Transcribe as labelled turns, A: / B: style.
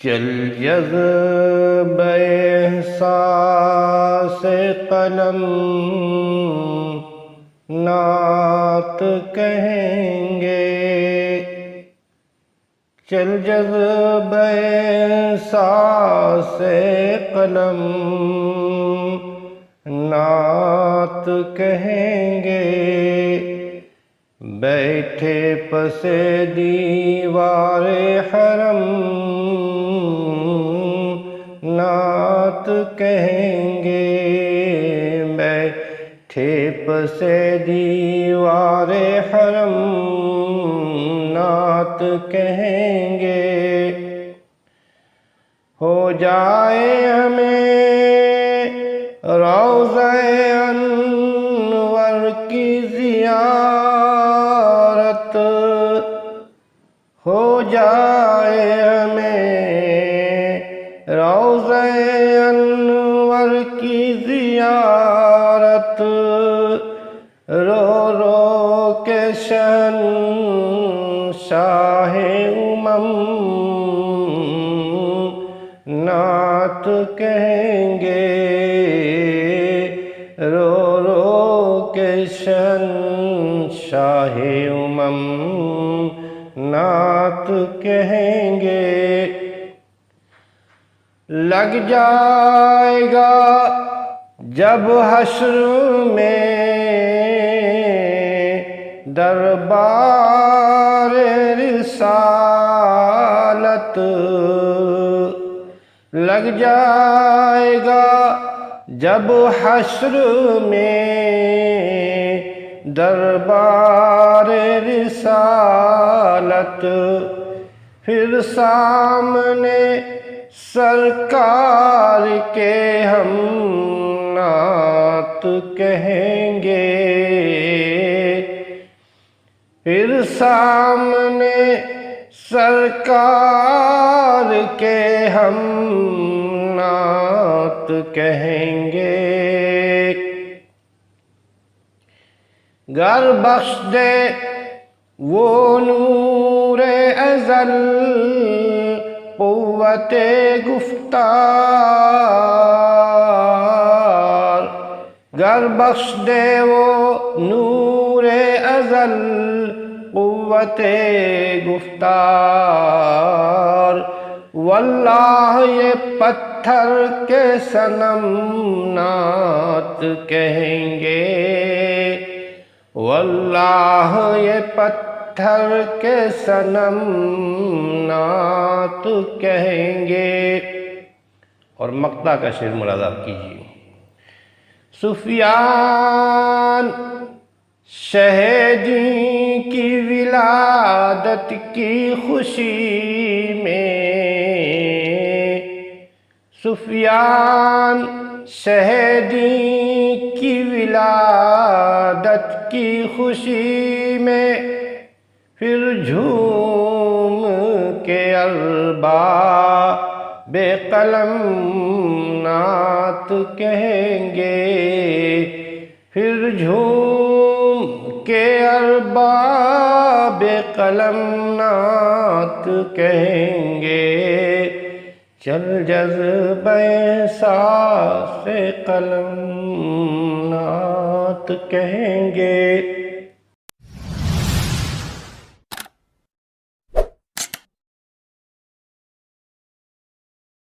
A: چل جذب احساس قلم نعت کہیں گے، چل جذب احساس قلم نعت کہیں گے، بیٹھے پس دیوار حرم نعت کہیں گے، بیٹھے پس دیوار حرم نعت کہیں گے، ہو جائے ہمیں روضہ انور کی زیارت، ہو جائے ہمیں روضہ انور کی زیارت، رو رو کے شہنشاہ امم نعت کہیں گے، رو رو کے شہنشاہ امم نعت کہیں گے، لگ جائے گا جب حشر میں دربار رسالت، لگ جائے گا جب حشر میں دربار رسالت، پھر سامنے سرکار کے ہم نعت کہیں گے، پھر سامنے سرکار کے ہم نعت کہیں گے، گر بخش دے وہ نور ازل قوت گفتار، گر بخش دے وہ نور ازل قوت گفتار، واللہ یہ پتھر کے صنم نعت کہیں گے، واللہ یہ پتھر کے صنم نعت کہیں گے۔ اور مقطع کا شعر ملاحظہ کیجیے، سفیان شہیدی کی ولادت کی خوشی میں، سفیان شہیدی کی ولادت کی خوشی میں، پھر جھوم کے ارباب قلم نعت کہیں گے، پھر جھوم کے ارباب قلم نعت کہیں گے، چل جذب احساس قلم نعت کہیں گے۔